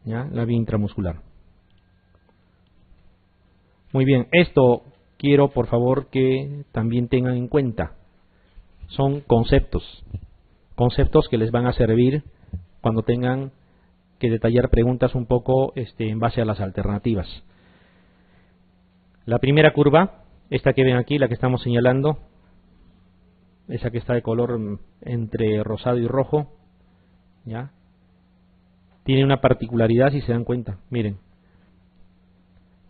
¿ya? La vía intramuscular. Muy bien, esto quiero por favor que también tengan en cuenta. Son conceptos que les van a servir cuando tengan que detallar preguntas un poco en base a las alternativas. La primera curva, esta que ven aquí, la que estamos señalando, esa que está de color entre rosado y rojo, ¿ya? Tiene una particularidad si se dan cuenta, miren.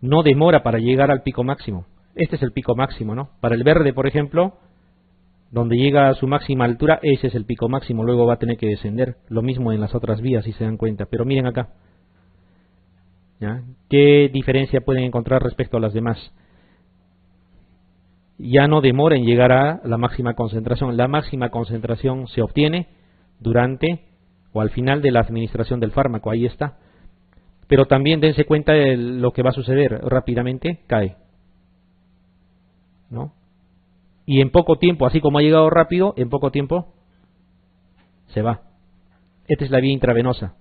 No demora para llegar al pico máximo. Este es el pico máximo, ¿no? Para el verde, por ejemplo, donde llega a su máxima altura, ese es el pico máximo, luego va a tener que descender. Lo mismo en las otras vías, si se dan cuenta. Pero miren acá, ¿ya? ¿Qué diferencia pueden encontrar respecto a las demás? Ya no demora en llegar a la máxima concentración. La máxima concentración se obtiene durante o al final de la administración del fármaco, ahí está. Pero también dense cuenta de lo que va a suceder, rápidamente cae, ¿no? Y en poco tiempo, así como ha llegado rápido, en poco tiempo se va. Esta es la vía intravenosa,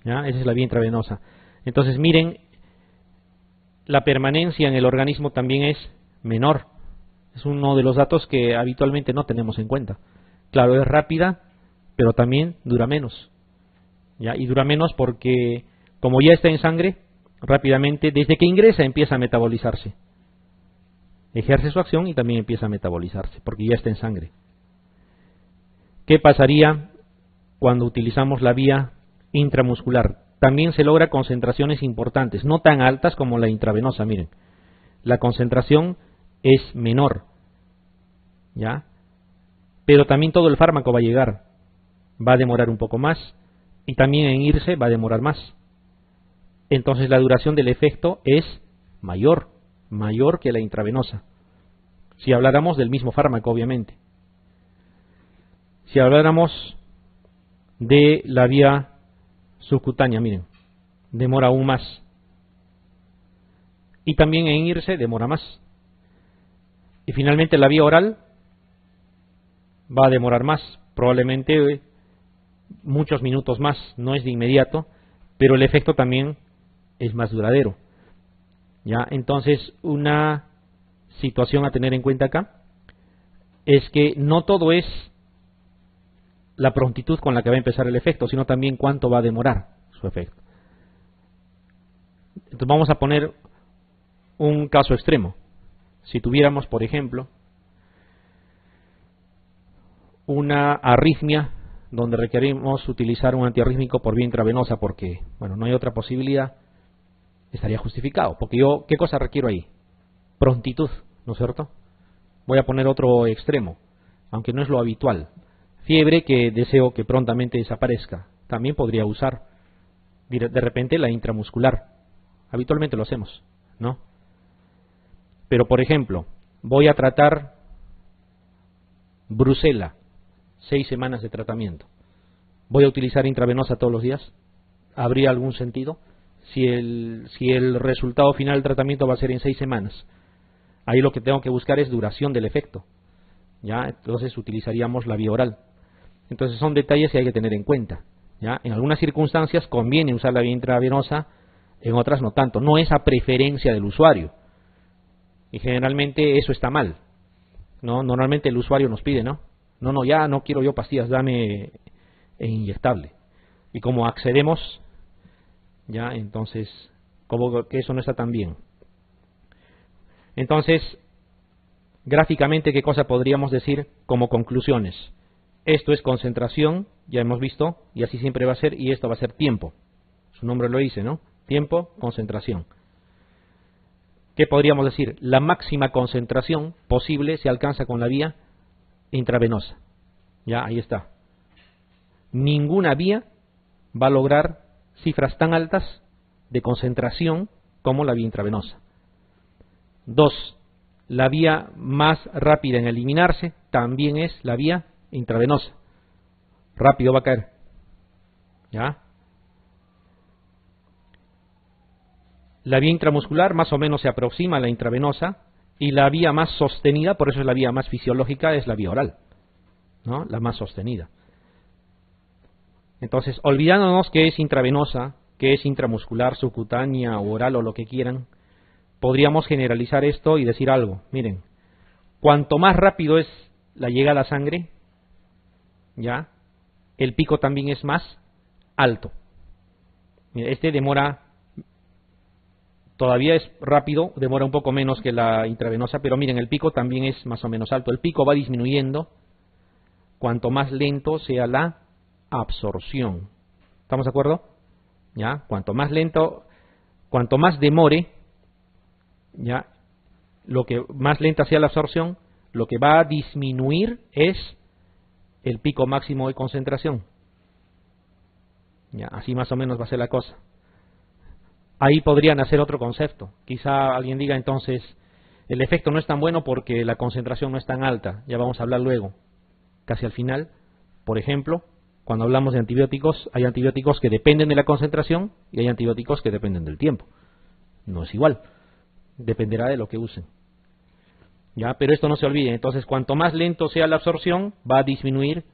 ¿ya? Esa es la vía intravenosa. Entonces miren, la permanencia en el organismo también es menor. Es uno de los datos que habitualmente no tenemos en cuenta. Claro, es rápida, pero también dura menos, ¿ya? Y dura menos porque, como ya está en sangre, rápidamente, desde que ingresa, empieza a metabolizarse. Ejerce su acción y también empieza a metabolizarse, porque ya está en sangre. ¿Qué pasaría cuando utilizamos la vía intramuscular? También se logra concentraciones importantes, no tan altas como la intravenosa, miren. La concentración es menor, ¿ya? Pero también todo el fármaco va a llegar. Va a demorar un poco más y también en irse va a demorar más. Entonces la duración del efecto es mayor que la intravenosa. Si habláramos del mismo fármaco, obviamente. Si habláramos de la vía subcutánea, miren, demora aún más. Y también en irse demora más. Y finalmente la vía oral va a demorar más, probablemente muchos minutos más, no es de inmediato, pero el efecto también es más duradero, ¿ya? Entonces, una situación a tener en cuenta acá es que no todo es la prontitud con la que va a empezar el efecto, sino también cuánto va a demorar su efecto. Entonces vamos a poner un caso extremo. Si tuviéramos, por ejemplo, una arritmia donde requerimos utilizar un antiarrítmico por vía intravenosa porque, bueno, no hay otra posibilidad, estaría justificado. Porque yo, ¿qué cosa requiero ahí? Prontitud, ¿no es cierto? Voy a poner otro extremo, aunque no es lo habitual. Fiebre que deseo que prontamente desaparezca. También podría usar de repente la intramuscular. Habitualmente lo hacemos, ¿no? Pero, por ejemplo, voy a tratar brucela, 6 semanas de tratamiento. ¿Voy a utilizar intravenosa todos los días? ¿Habría algún sentido? Si el resultado final del tratamiento va a ser en 6 semanas. Ahí lo que tengo que buscar es duración del efecto, ¿ya? Entonces utilizaríamos la vía oral. Entonces son detalles que hay que tener en cuenta, ¿ya? En algunas circunstancias conviene usar la vía intravenosa, en otras no tanto. No es a preferencia del usuario. Y generalmente eso está mal, ¿no? Normalmente el usuario nos pide, ¿no? No, ya no quiero yo pastillas, dame inyectable. Y como accedemos, ya, entonces, como que eso no está tan bien. Entonces, gráficamente, ¿qué cosa podríamos decir como conclusiones? Esto es concentración, ya hemos visto, y así siempre va a ser, y esto va a ser tiempo. Su nombre lo dice, ¿no? Tiempo, concentración. ¿Qué podríamos decir? La máxima concentración posible se alcanza con la vía intravenosa. Ya, ahí está. Ninguna vía va a lograr cifras tan altas de concentración como la vía intravenosa. 2. La vía más rápida en eliminarse también es la vía intravenosa. Rápido va a caer. ¿Ya? La vía intramuscular más o menos se aproxima a la intravenosa y la vía más sostenida, por eso es la vía más fisiológica, es la vía oral, ¿no? La más sostenida. Entonces, olvidándonos que es intravenosa, que es intramuscular, subcutánea, oral o lo que quieran, podríamos generalizar esto y decir algo. Miren, cuanto más rápido es la llegada a sangre, ya, el pico también es más alto. Este demora, todavía es rápido, demora un poco menos que la intravenosa, pero miren, el pico también es más o menos alto. El pico va disminuyendo cuanto más lento sea la absorción. ¿Estamos de acuerdo? ¿Ya? Cuanto más lento, cuanto más demore, ya, lo que más lenta sea la absorción, lo que va a disminuir es el pico máximo de concentración. Ya, así más o menos va a ser la cosa. Ahí podrían hacer otro concepto. Quizá alguien diga entonces, el efecto no es tan bueno porque la concentración no es tan alta. Ya vamos a hablar luego. Casi al final, por ejemplo, cuando hablamos de antibióticos, hay antibióticos que dependen de la concentración y hay antibióticos que dependen del tiempo. No es igual. Dependerá de lo que usen. Ya, pero esto no se olvide. Entonces, cuanto más lento sea la absorción, va a disminuir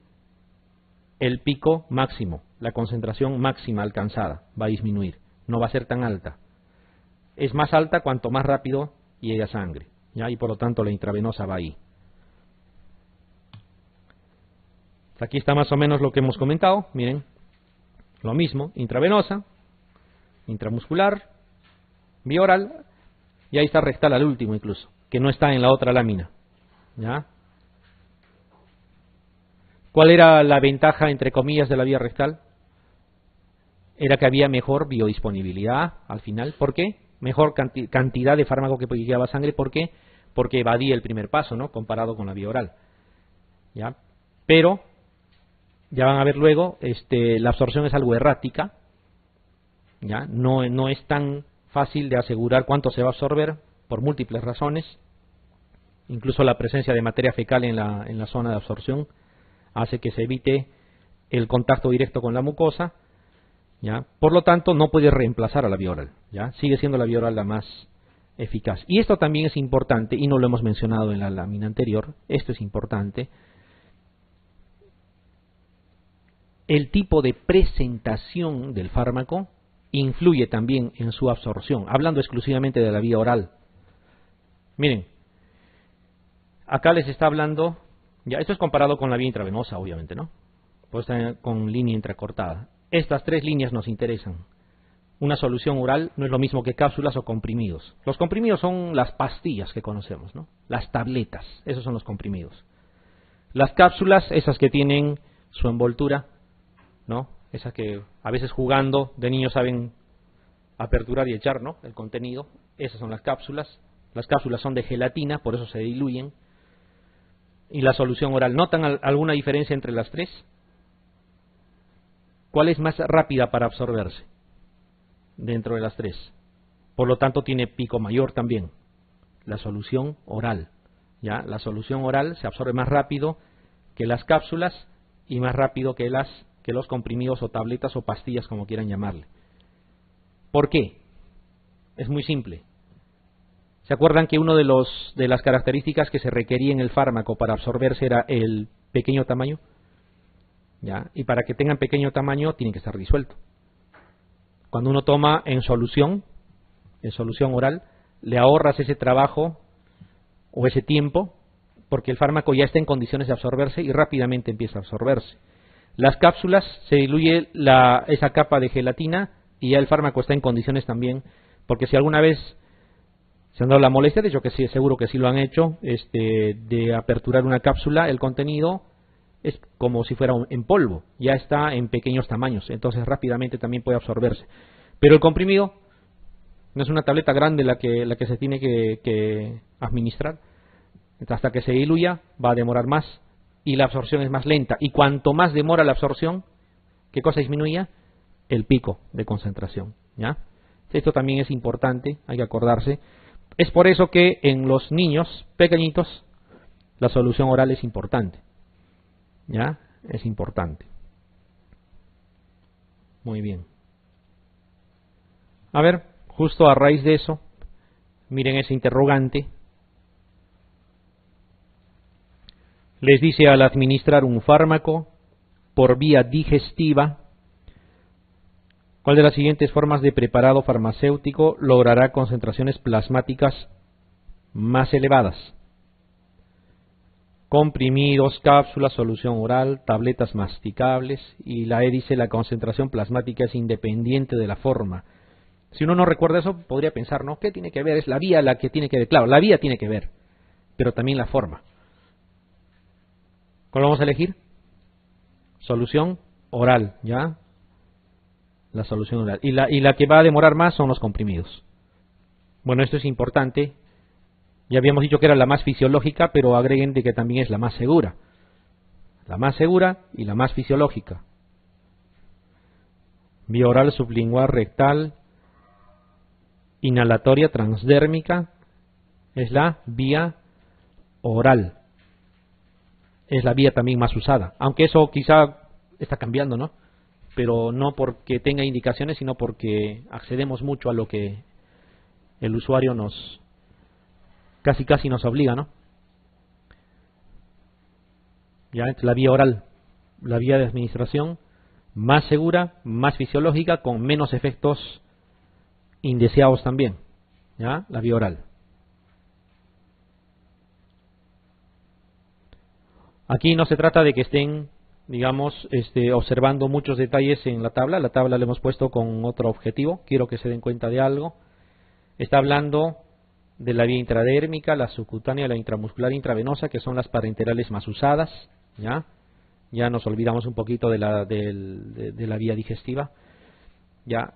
el pico máximo, la concentración máxima alcanzada va a disminuir, no va a ser tan alta. Es más alta cuanto más rápido llega sangre, ¿ya? Y por lo tanto la intravenosa va ahí. Aquí está más o menos lo que hemos comentado, miren, lo mismo, intravenosa, intramuscular, vía oral, y ahí está rectal al último incluso, que no está en la otra lámina, ¿ya? ¿Cuál era la ventaja, entre comillas, de la vía rectal? Era que había mejor biodisponibilidad al final. ¿Por qué? Mejor cantidad de fármaco que llegaba a sangre. ¿Por qué? Porque evadía el primer paso, ¿no? Comparado con la vía oral. ¿Ya? Pero, ya van a ver luego, la absorción es algo errática. ¿Ya? No es tan fácil de asegurar cuánto se va a absorber por múltiples razones. Incluso la presencia de materia fecal en la zona de absorción hace que se evite el contacto directo con la mucosa, ¿ya? Por lo tanto, no puede reemplazar a la vía oral, ¿ya? Sigue siendo la vía oral la más eficaz. Y esto también es importante, y no lo hemos mencionado en la lámina anterior, esto es importante. El tipo de presentación del fármaco influye también en su absorción, hablando exclusivamente de la vía oral. Miren, acá les está hablando, ya esto es comparado con la vía intravenosa, obviamente, ¿no? Pues con línea intracortada. Estas tres líneas nos interesan. Una solución oral no es lo mismo que cápsulas o comprimidos. Los comprimidos son las pastillas que conocemos, ¿no? Las tabletas, esos son los comprimidos. Las cápsulas, esas que tienen su envoltura, ¿no? Esas que a veces jugando de niños saben aperturar y echar, ¿no? El contenido, esas son las cápsulas. Las cápsulas son de gelatina, por eso se diluyen. Y la solución oral, ¿notan alguna diferencia entre las tres? ¿Cuál es más rápida para absorberse dentro de las tres? Por lo tanto, tiene pico mayor también. La solución oral, ¿ya? La solución oral se absorbe más rápido que las cápsulas y más rápido que los comprimidos o tabletas o pastillas, como quieran llamarle. ¿Por qué? Es muy simple. ¿Se acuerdan que una de las características que se requería en el fármaco para absorberse era el pequeño tamaño? ¿Ya? Y para que tengan pequeño tamaño tiene que estar disuelto. Cuando uno toma en solución oral, le ahorras ese trabajo o ese tiempo porque el fármaco ya está en condiciones de absorberse y rápidamente empieza a absorberse. Las cápsulas se diluye esa capa de gelatina y ya el fármaco está en condiciones también, porque si alguna vez se han dado la molestia, de hecho que sí, seguro que sí lo han hecho, de aperturar una cápsula, el contenido es como si fuera en polvo, ya está en pequeños tamaños, entonces rápidamente también puede absorberse. Pero el comprimido no es una tableta grande la que se tiene que administrar, hasta que se diluya va a demorar más y la absorción es más lenta. Y cuanto más demora la absorción, ¿qué cosa disminuye? El pico de concentración, ¿ya? Esto también es importante, hay que acordarse. Es por eso que en los niños pequeñitos la solución oral es importante, ¿ya? Es importante. Muy bien. A ver, justo a raíz de eso, miren ese interrogante. Les dice: al administrar un fármaco por vía digestiva, ¿Cuál de las siguientes formas de preparado farmacéutico logrará concentraciones plasmáticas más elevadas? Comprimidos, cápsulas, solución oral, tabletas masticables. Y la E dice la concentración plasmática es independiente de la forma. Si uno no recuerda eso, podría pensar, ¿no? ¿Qué tiene que ver? Es la vía la que tiene que ver. Claro, la vía tiene que ver, pero también la forma. ¿Cuál vamos a elegir? Solución oral, ¿ya? La solución oral. Y la que va a demorar más son los comprimidos. Bueno, esto es importante. Ya habíamos dicho que era la más fisiológica, pero agreguen de que también es la más segura. La más segura y la más fisiológica. Vía oral, sublingual, rectal, inhalatoria, transdérmica, es la vía oral. Es la vía también más usada. Aunque eso quizá está cambiando, ¿no? Pero no porque tenga indicaciones, sino porque accedemos mucho a lo que el usuario nos casi nos obliga, ¿no? Ya, la vía oral, la vía de administración más segura, más fisiológica, con menos efectos indeseados también, ¿ya? La vía oral. Aquí no se trata de que estén, digamos, observando muchos detalles en la tabla. La tabla la hemos puesto con otro objetivo. Quiero que se den cuenta de algo. Está hablando de la vía intradérmica, la subcutánea, la intramuscular, intravenosa, que son las parenterales más usadas, ¿ya? Ya nos olvidamos un poquito de la vía digestiva. Ya,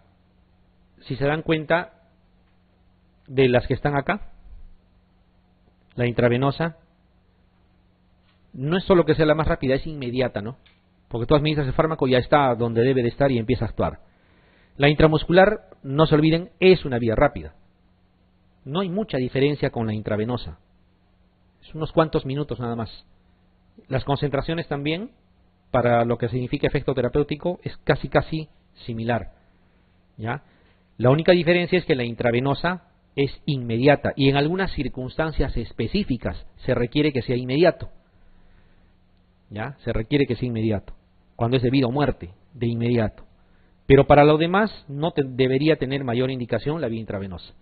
si se dan cuenta de las que están acá, la intravenosa, no es solo que sea la más rápida, es inmediata, ¿no? Porque tú administras el fármaco, ya está donde debe de estar y empieza a actuar. La intramuscular, no se olviden, es una vía rápida. No hay mucha diferencia con la intravenosa. Es unos cuantos minutos nada más. Las concentraciones también, para lo que significa efecto terapéutico, es casi similar, ¿ya? La única diferencia es que la intravenosa es inmediata y en algunas circunstancias específicas se requiere que sea inmediato, ¿ya? Se requiere que sea inmediato, cuando es de vida o muerte, de inmediato. Pero para lo demás no debería tener mayor indicación la vía intravenosa.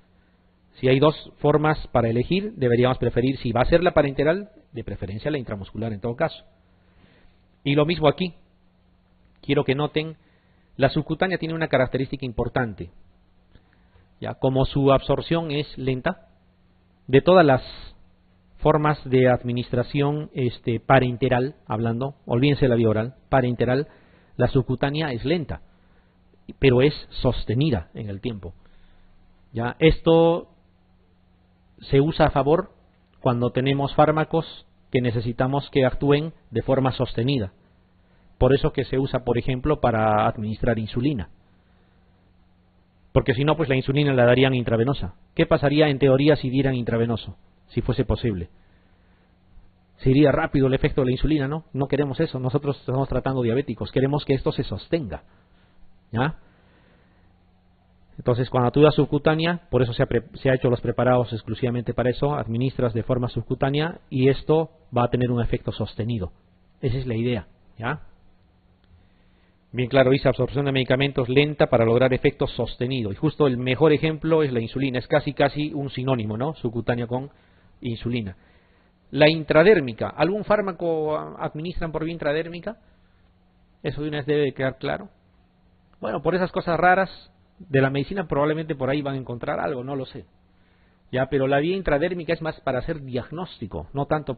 Si hay dos formas para elegir, deberíamos preferir, si va a ser la parenteral, de preferencia la intramuscular en todo caso. Y lo mismo aquí. Quiero que noten, la subcutánea tiene una característica importante. Ya, como su absorción es lenta, de todas las formas de administración parenteral, hablando, olvídense de la vía oral, parenteral, la subcutánea es lenta, pero es sostenida en el tiempo. Ya, esto se usa a favor cuando tenemos fármacos que necesitamos que actúen de forma sostenida. Por eso que se usa, por ejemplo, para administrar insulina. Porque si no, pues la insulina la darían intravenosa. ¿Qué pasaría en teoría si dieran intravenoso? Si fuese posible. Se iría rápido el efecto de la insulina, ¿no? No queremos eso. Nosotros estamos tratando diabéticos. Queremos que esto se sostenga, ¿ya? Entonces, cuando tú das subcutánea, por eso se ha hecho los preparados exclusivamente para eso, administras de forma subcutánea y esto va a tener un efecto sostenido. Esa es la idea, ¿ya? Bien claro, dice absorción de medicamentos lenta para lograr efecto sostenido. Y justo el mejor ejemplo es la insulina. Es casi un sinónimo, ¿no? Subcutánea con insulina. La intradérmica. ¿Algún fármaco administran por vía intradérmica? Eso de una vez debe quedar claro. Bueno, por esas cosas raras de la medicina probablemente por ahí van a encontrar algo, no lo sé. Ya, pero la vía intradérmica es más para hacer diagnóstico, no tanto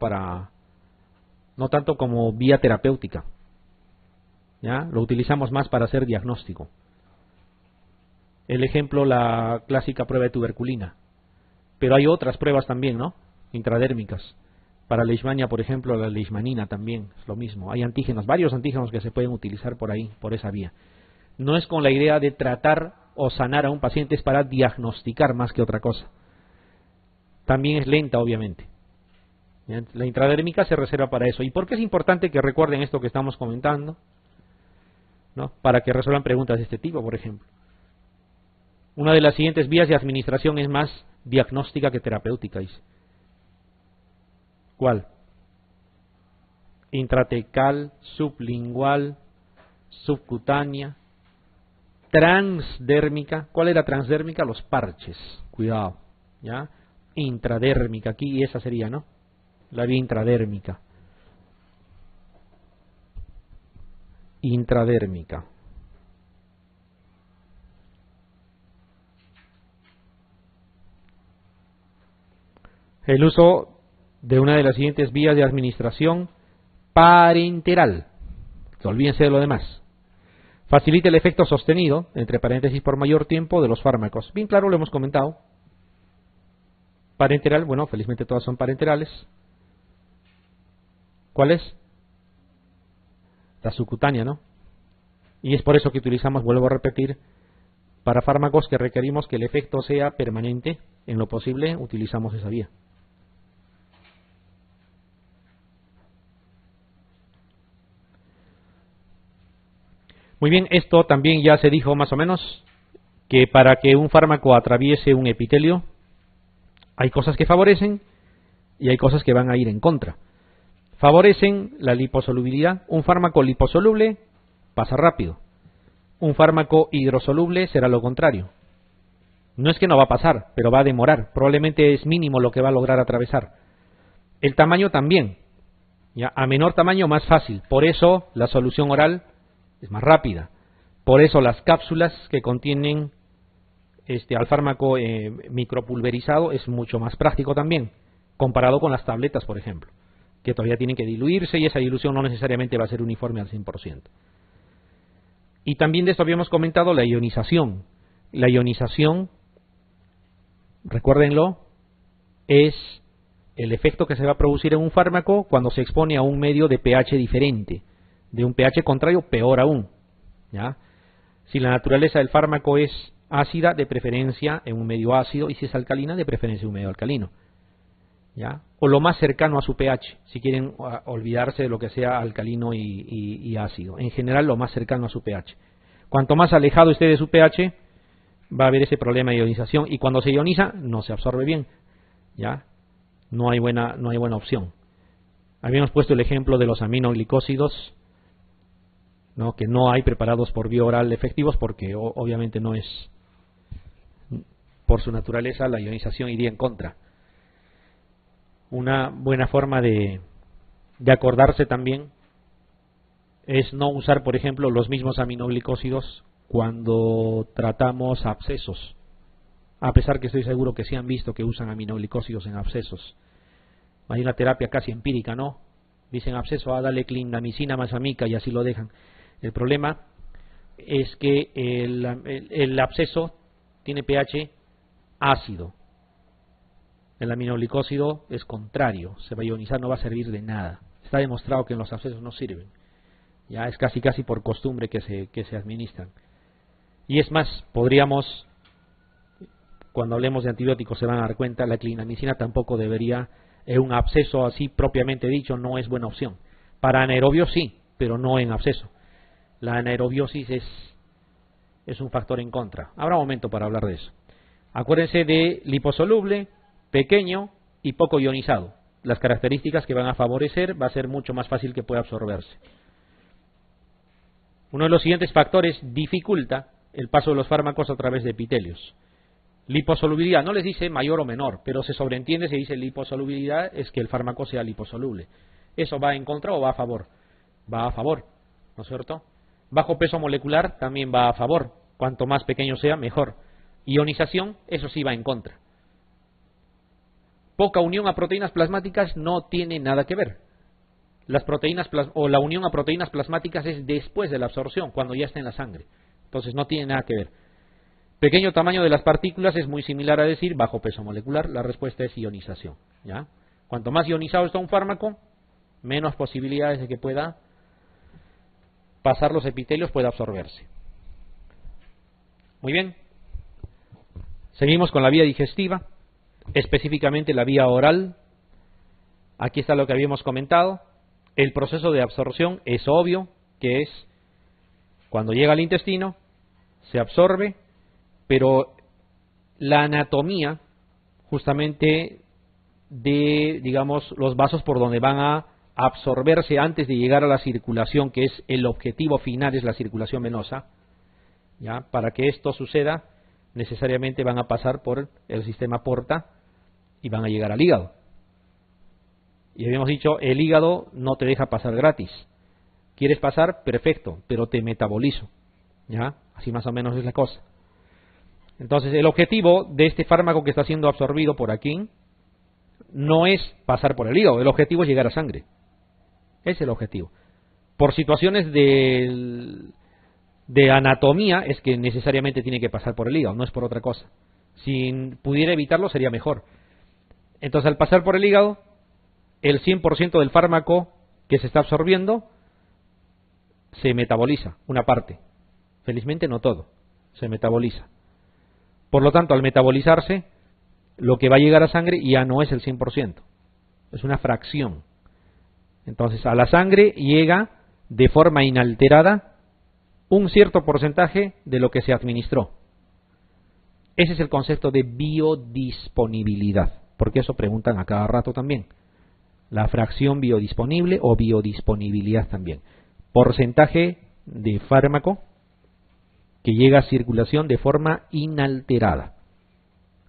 como vía terapéutica. ¿Ya? Lo utilizamos más para hacer diagnóstico. El ejemplo, la clásica prueba de tuberculina. Pero hay otras pruebas también, ¿no? Intradérmicas. Para leishmania, por ejemplo, la leishmanina también es lo mismo. Hay antígenos, varios antígenos que se pueden utilizar por ahí, por esa vía. No es con la idea de tratar o sanar a un paciente, es para diagnosticar más que otra cosa. También es lenta, obviamente. La intradérmica se reserva para eso. ¿Y por qué es importante que recuerden esto que estamos comentando? ¿No? Para que resuelvan preguntas de este tipo, por ejemplo. Una de las siguientes vías de administración es más diagnóstica que terapéutica, dice. ¿Cuál? Intratecal, sublingual, subcutánea. transdérmica. ¿Cuál era transdérmica? Los parches, cuidado, ¿ya? Intradérmica aquí, y esa sería, ¿no? La vía intradérmica. Intradérmica. El uso de una de las siguientes vías de administración parenteral. Que olvídense de lo demás. Facilita el efecto sostenido, entre paréntesis por mayor tiempo, de los fármacos. Bien claro, lo hemos comentado. Parenteral, bueno, felizmente todas son parenterales. ¿Cuál es? La subcutánea, ¿no? Y es por eso que utilizamos, vuelvo a repetir, para fármacos que requerimos que el efecto sea permanente, en lo posible utilizamos esa vía. Muy bien, esto también ya se dijo más o menos, que para que un fármaco atraviese un epitelio, hay cosas que favorecen y hay cosas que van a ir en contra. Favorecen la liposolubilidad. Un fármaco liposoluble pasa rápido. Un fármaco hidrosoluble será lo contrario. No es que no va a pasar, pero va a demorar. Probablemente es mínimo lo que va a lograr atravesar. El tamaño también. ¿Ya? A menor tamaño, más fácil. Por eso la solución oral es más rápida. Por eso las cápsulas que contienen al fármaco micropulverizado es mucho más práctico también, comparado con las tabletas, por ejemplo, que todavía tienen que diluirse y esa dilución no necesariamente va a ser uniforme al 100%. Y también de esto habíamos comentado la ionización. La ionización, recuérdenlo, es el efecto que se va a producir en un fármaco cuando se expone a un medio de pH diferente. De un pH contrario, peor aún. ¿Ya? Si la naturaleza del fármaco es ácida, de preferencia en un medio ácido, y si es alcalina, de preferencia en un medio alcalino. ¿Ya? O lo más cercano a su pH, si quieren olvidarse de lo que sea alcalino y ácido. En general, lo más cercano a su pH. Cuanto más alejado esté de su pH, va a haber ese problema de ionización, y cuando se ioniza, no se absorbe bien. ¿Ya? No hay buena opción. Habíamos puesto el ejemplo de los aminoglicósidos, ¿no? Que no hay preparados por vía oral efectivos, porque obviamente no es, por su naturaleza, la ionización iría en contra. Una buena forma de acordarse también es no usar, por ejemplo, los mismos aminoglicósidos cuando tratamos abscesos, a pesar que estoy seguro que sí han visto que usan aminoglicósidos en abscesos. Hay una terapia casi empírica, ¿no? Dicen absceso, dale clindamicina más amica, y así lo dejan. El problema es que el absceso tiene pH ácido. El aminoglicósido es contrario, se va a ionizar, no va a servir de nada. Está demostrado que en los abscesos no sirven. Ya es casi por costumbre que se administran. Y es más, podríamos, cuando hablemos de antibióticos se van a dar cuenta, la clindamicina tampoco debería, en un absceso así propiamente dicho, no es buena opción. Para anaerobios sí, pero no en absceso. La anaerobiosis es un factor en contra. Habrá momento para hablar de eso. Acuérdense de liposoluble, pequeño y poco ionizado. Las características que van a favorecer va a ser mucho más fácil que pueda absorberse. Uno de los siguientes factores dificulta el paso de los fármacos a través de epitelios. Liposolubilidad, no les dice mayor o menor, pero se sobreentiende, se dice liposolubilidad, es que el fármaco sea liposoluble. ¿Eso va en contra o va a favor? Va a favor, ¿no es cierto? Bajo peso molecular también va a favor. Cuanto más pequeño sea, mejor. Ionización, eso sí va en contra. Poca unión a proteínas plasmáticas no tiene nada que ver. Las proteínas o la unión a proteínas plasmáticas es después de la absorción, cuando ya está en la sangre. Entonces no tiene nada que ver. Pequeño tamaño de las partículas es muy similar a decir bajo peso molecular. La respuesta es ionización. ¿Ya? Cuanto más ionizado está un fármaco, menos posibilidades de que pueda pasar los epitelios, pueda absorberse. Muy bien. Seguimos con la vía digestiva, específicamente la vía oral. Aquí está lo que habíamos comentado. El proceso de absorción es obvio, que es cuando llega al intestino, se absorbe, pero la anatomía justamente de, digamos, los vasos por donde van a absorberse antes de llegar a la circulación, que es el objetivo final, es la circulación venosa, ¿Ya? Para que esto suceda, necesariamente van a pasar por el sistema porta y van a llegar al hígado. Y habíamos dicho, el hígado no te deja pasar gratis. ¿Quieres pasar? Perfecto, pero te metabolizo. ¿Ya? Así más o menos es la cosa. Entonces, el objetivo de este fármaco que está siendo absorbido por aquí no es pasar por el hígado, el objetivo es llegar a sangre. Ese es el objetivo. Por situaciones de anatomía es que necesariamente tiene que pasar por el hígado, no es por otra cosa. Si pudiera evitarlo sería mejor. Entonces, al pasar por el hígado, el 100% del fármaco que se está absorbiendo se metaboliza, una parte. Felizmente no todo, se metaboliza. Por lo tanto, al metabolizarse, lo que va a llegar a sangre ya no es el 100%, es una fracción. Entonces, a la sangre llega de forma inalterada un cierto porcentaje de lo que se administró. Ese es el concepto de biodisponibilidad, porque eso preguntan a cada rato también. La fracción biodisponible o biodisponibilidad también. Porcentaje de fármaco que llega a circulación de forma inalterada.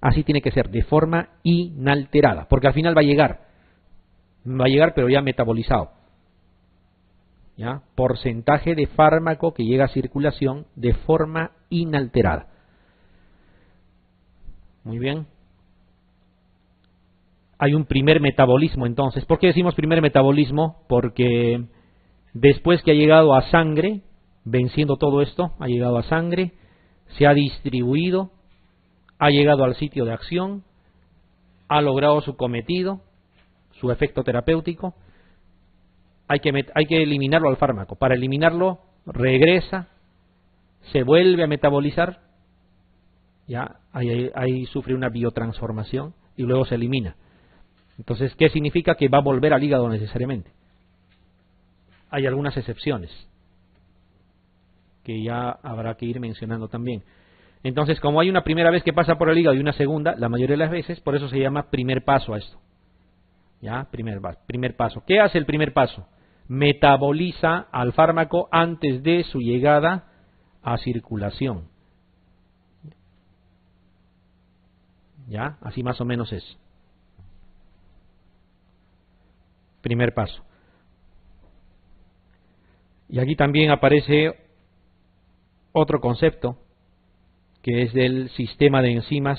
Así tiene que ser, de forma inalterada, porque al final va a llegar pero ya metabolizado. ¿Ya? Porcentaje de fármaco que llega a circulación de forma inalterada. Muy bien. Hay un primer metabolismo entonces. ¿Por qué decimos primer metabolismo? Porque después que ha llegado a sangre, venciendo todo esto, ha llegado a sangre, se ha distribuido, ha llegado al sitio de acción, ha logrado su cometido, su efecto terapéutico, hay que eliminarlo al fármaco. Para eliminarlo, regresa, se vuelve a metabolizar, ya ahí sufre una biotransformación y luego se elimina. Entonces, ¿qué significa? Que va a volver al hígado necesariamente. Hay algunas excepciones que ya habrá que ir mencionando también. Entonces, como hay una primera vez que pasa por el hígado y una segunda, la mayoría de las veces, por eso se llama primer paso a esto. ¿Ya? Primer paso. ¿Qué hace el primer paso? Metaboliza al fármaco antes de su llegada a circulación. ¿Ya? Así más o menos es. Primer paso. Y aquí también aparece otro concepto, que es del sistema de enzimas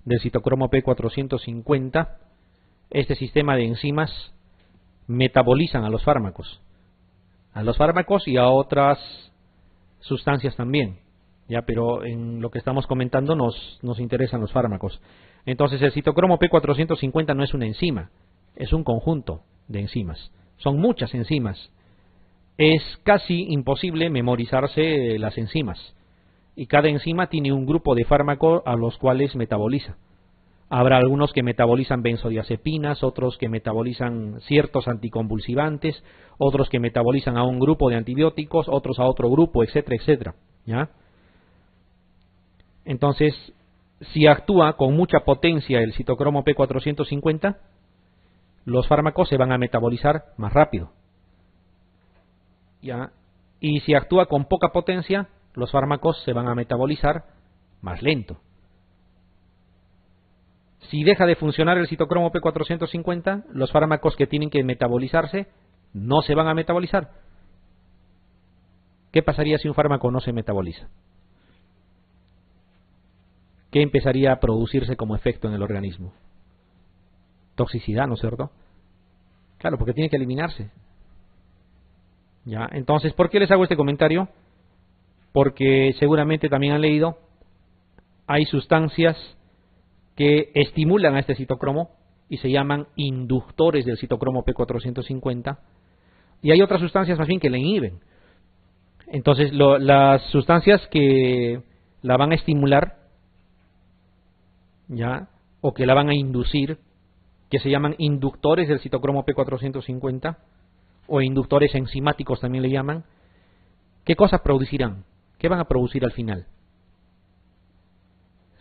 del citocromo P450. Este sistema de enzimas metabolizan a los fármacos y a otras sustancias también, ya, pero en lo que estamos comentando nos interesan los fármacos. Entonces, el citocromo P450 no es una enzima, es un conjunto de enzimas. Son muchas enzimas. Es casi imposible memorizarse las enzimas. Y cada enzima tiene un grupo de fármacos a los cuales metaboliza. Habrá algunos que metabolizan benzodiazepinas, otros que metabolizan ciertos anticonvulsivantes, otros que metabolizan a un grupo de antibióticos, otros a otro grupo, etcétera, etcétera. ¿Ya? Entonces, si actúa con mucha potencia el citocromo P450, los fármacos se van a metabolizar más rápido. ¿Ya? Y si actúa con poca potencia, los fármacos se van a metabolizar más lento. Si deja de funcionar el citocromo P450, los fármacos que tienen que metabolizarse no se van a metabolizar. ¿Qué pasaría si un fármaco no se metaboliza? ¿Qué empezaría a producirse como efecto en el organismo? Toxicidad, ¿no es cierto? Claro, porque tiene que eliminarse. ¿Ya? Entonces, ¿por qué les hago este comentario? Porque seguramente también han leído, hay sustancias que estimulan a este citocromo y se llaman inductores del citocromo P450, y hay otras sustancias más bien que le inhiben. Entonces, las sustancias que la van a estimular, ¿ya? O que la van a inducir, que se llaman inductores del citocromo P450, o inductores enzimáticos también le llaman, ¿qué cosas producirán? ¿Qué van a producir al final?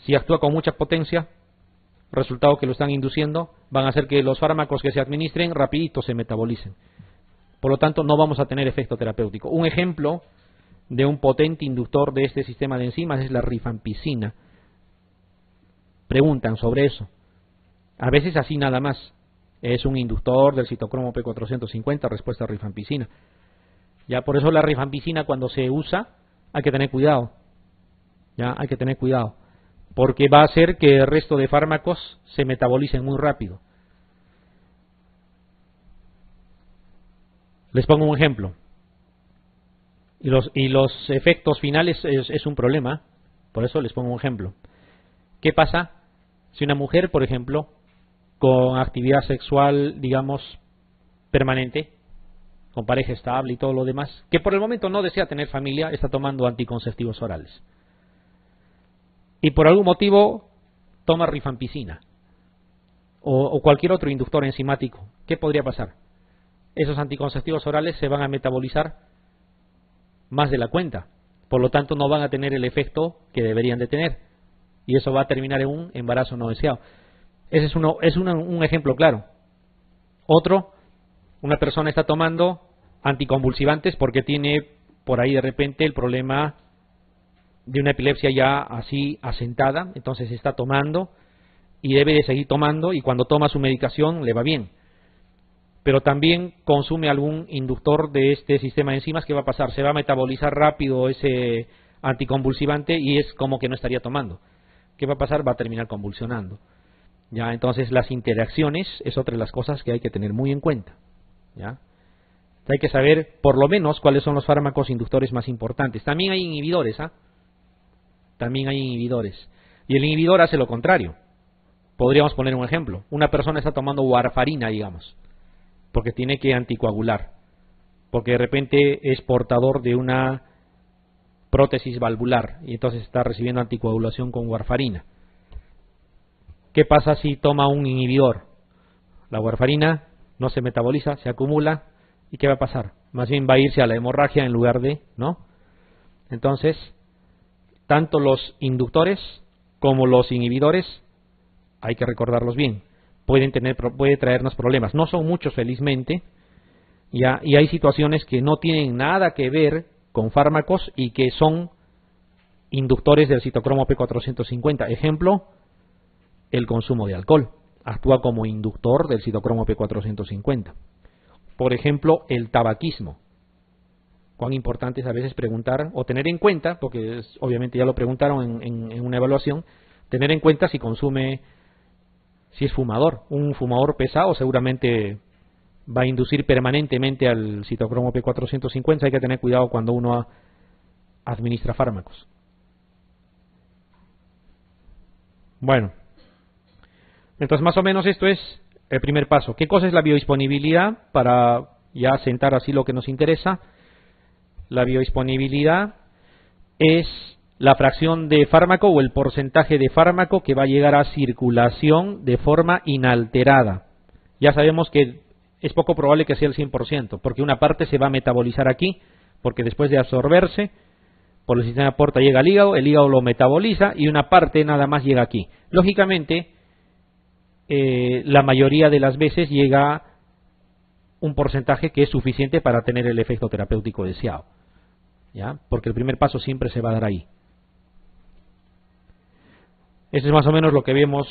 Si actúa con mucha potencia, resultado que lo están induciendo, van a hacer que los fármacos que se administren rapidito se metabolicen. Por lo tanto, no vamos a tener efecto terapéutico. Un ejemplo de un potente inductor de este sistema de enzimas es la rifampicina. Preguntan sobre eso. A veces así nada más. Es un inductor del citocromo P450, respuesta a rifampicina. Ya, por eso la rifampicina cuando se usa hay que tener cuidado. Ya, hay que tener cuidado. Porque va a hacer que el resto de fármacos se metabolicen muy rápido. Les pongo un ejemplo. Y los efectos finales es un problema. Por eso les pongo un ejemplo. ¿Qué pasa si una mujer, por ejemplo, con actividad sexual, digamos, permanente, con pareja estable y todo lo demás, que por el momento no desea tener familia, está tomando anticonceptivos orales? Y por algún motivo toma rifampicina o cualquier otro inductor enzimático. ¿Qué podría pasar? Esos anticonceptivos orales se van a metabolizar más de la cuenta. Por lo tanto, no van a tener el efecto que deberían de tener. Y eso va a terminar en un embarazo no deseado. Ese es un ejemplo claro. Otro, una persona está tomando anticonvulsivantes porque tiene por ahí de repente el problema de una epilepsia ya así asentada, entonces está tomando y debe de seguir tomando, y cuando toma su medicación le va bien. Pero también consume algún inductor de este sistema de enzimas. ¿Qué va a pasar? Se va a metabolizar rápido ese anticonvulsivante y es como que no estaría tomando. ¿Qué va a pasar? Va a terminar convulsionando. Ya, entonces las interacciones es otra de las cosas que hay que tener muy en cuenta. ¿Ya? Hay que saber por lo menos cuáles son los fármacos inductores más importantes. También hay inhibidores, ¿ah? También hay inhibidores. Y el inhibidor hace lo contrario. Podríamos poner un ejemplo. Una persona está tomando warfarina, digamos, porque tiene que anticoagular, porque de repente es portador de una prótesis valvular y entonces está recibiendo anticoagulación con warfarina. ¿Qué pasa si toma un inhibidor? La warfarina no se metaboliza, se acumula, ¿y qué va a pasar? Más bien va a irse a la hemorragia en lugar de, ¿no? Entonces, tanto los inductores como los inhibidores hay que recordarlos bien. Puede traernos problemas. No son muchos, felizmente, ya, y hay situaciones que no tienen nada que ver con fármacos y que son inductores del citocromo P450. Ejemplo, el consumo de alcohol actúa como inductor del citocromo P450. Por ejemplo, el tabaquismo. Cuán importante es a veces preguntar o tener en cuenta, porque obviamente ya lo preguntaron en una evaluación, tener en cuenta si consume, si es fumador. Un fumador pesado seguramente va a inducir permanentemente al citocromo P450. Hay que tener cuidado cuando uno administra fármacos. Bueno, entonces más o menos esto es el primer paso. ¿Qué cosa es la biodisponibilidad? Para ya sentar así lo que nos interesa. La biodisponibilidad es la fracción de fármaco o el porcentaje de fármaco que va a llegar a circulación de forma inalterada. Ya sabemos que es poco probable que sea el 100%, porque una parte se va a metabolizar aquí, porque después de absorberse por el sistema porta llega al hígado, el hígado lo metaboliza y una parte nada más llega aquí. Lógicamente, la mayoría de las veces llega un porcentaje que es suficiente para tener el efecto terapéutico deseado, ¿ya? Porque el primer paso siempre se va a dar ahí. Eso es más o menos lo que habíamos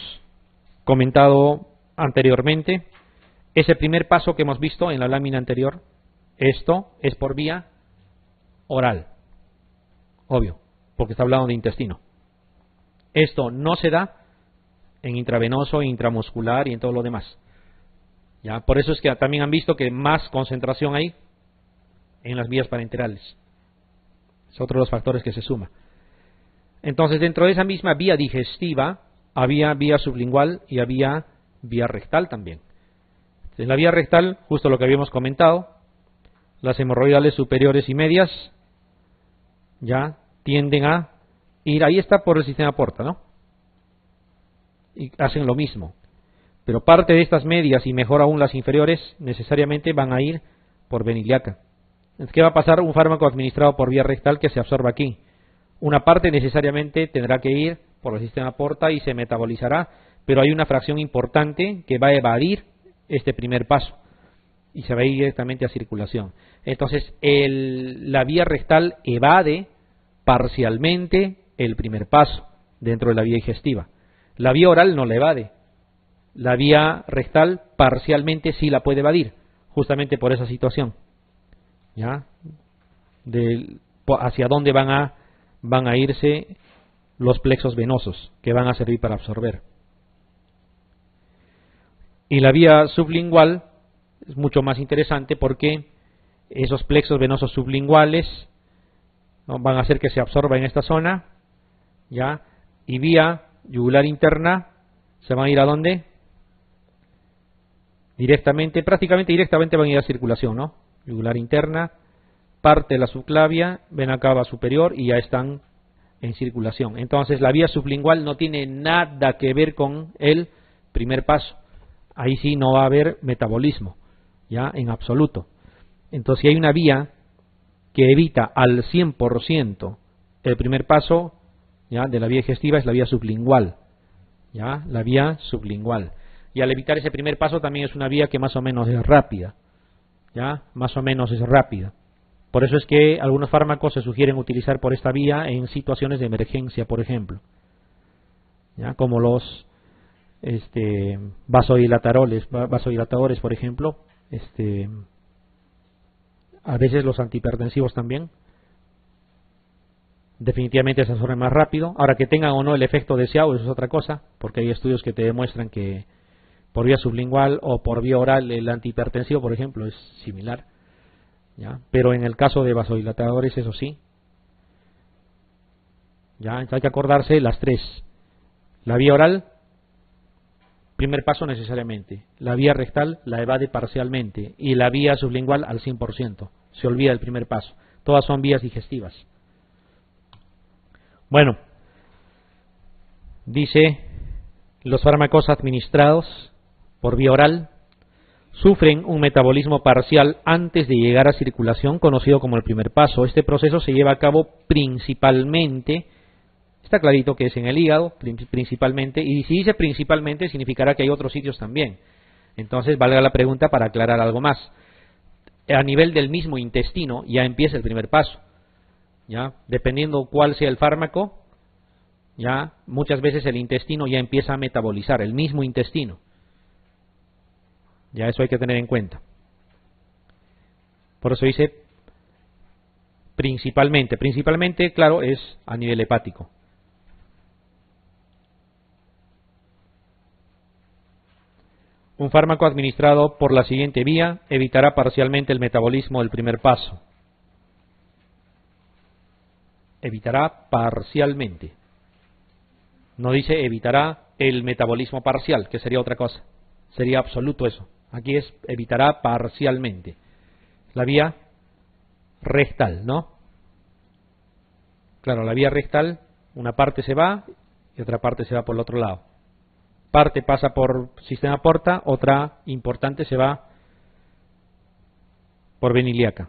comentado anteriormente. Ese primer paso que hemos visto en la lámina anterior, esto es por vía oral, obvio, porque está hablando de intestino. Esto no se da en intravenoso, intramuscular y en todo lo demás. ¿Ya? Por eso es que también han visto que más concentración hay en las vías parenterales. Es otro de los factores que se suma. Entonces, dentro de esa misma vía digestiva, había vía sublingual y había vía rectal también. En la vía rectal, justo lo que habíamos comentado, las hemorroidales superiores y medias ya tienden a ir, ahí está por el sistema porta, ¿no? Y hacen lo mismo. Pero parte de estas medias y mejor aún las inferiores necesariamente van a ir por vena ilíaca. ¿Qué va a pasar? Un fármaco administrado por vía rectal que se absorba aquí. Una parte necesariamente tendrá que ir por el sistema porta y se metabolizará, pero hay una fracción importante que va a evadir este primer paso y se va a ir directamente a circulación. Entonces, la vía rectal evade parcialmente el primer paso dentro de la vía digestiva. La vía oral no la evade. La vía rectal parcialmente sí la puede evadir, justamente por esa situación. ¿Ya? Hacia dónde van a irse los plexos venosos que van a servir para absorber. Y la vía sublingual es mucho más interesante porque esos plexos venosos sublinguales, ¿no?, van a hacer que se absorba en esta zona, ¿ya? Y vía yugular interna se van a ir a dónde? Prácticamente directamente van a ir a circulación, ¿no? Yugular interna, parte de la subclavia, vena cava superior y ya están en circulación. Entonces la vía sublingual no tiene nada que ver con el primer paso. Ahí sí no va a haber metabolismo, ya, en absoluto. Entonces si hay una vía que evita al 100% el primer paso, ya, de la vía digestiva, es la vía sublingual, ya, la vía sublingual. Y al evitar ese primer paso también es una vía que más o menos es rápida, ya, más o menos es rápida. Por eso es que algunos fármacos se sugieren utilizar por esta vía en situaciones de emergencia, por ejemplo, ya, como los vasodilatadores, por ejemplo, a veces los antihipertensivos también. Definitivamente se absorben más rápido. Ahora, que tengan o no el efecto deseado, eso es otra cosa, porque hay estudios que te demuestran que por vía sublingual o por vía oral el antihipertensivo, por ejemplo, es similar, ¿ya? Pero en el caso de vasodilatadores, eso sí, ya hay que acordarse las tres: la vía oral, primer paso necesariamente; la vía rectal la evade parcialmente; y la vía sublingual al 100%, se olvida el primer paso. Todas son vías digestivas. Bueno, dice: los fármacos administrados por vía oral sufren un metabolismo parcial antes de llegar a circulación, conocido como el primer paso. Este proceso se lleva a cabo principalmente, está clarito que es en el hígado, principalmente, y si dice principalmente significará que hay otros sitios también. Entonces valga la pregunta para aclarar algo más. A nivel del mismo intestino ya empieza el primer paso, ¿ya? Dependiendo cuál sea el fármaco, ya muchas veces el intestino ya empieza a metabolizar, el mismo intestino. Ya eso hay que tener en cuenta. Por eso dice principalmente. Principalmente, claro, es a nivel hepático. Un fármaco administrado por la siguiente vía evitará parcialmente el metabolismo del primer paso. Evitará parcialmente. No dice evitará el metabolismo parcial, que sería otra cosa. Sería absoluto eso. Aquí es evitará parcialmente. La vía rectal, ¿no? Claro, la vía rectal, una parte se va y otra parte se va por el otro lado. Parte pasa por sistema porta, otra importante se va por vena ilíaca.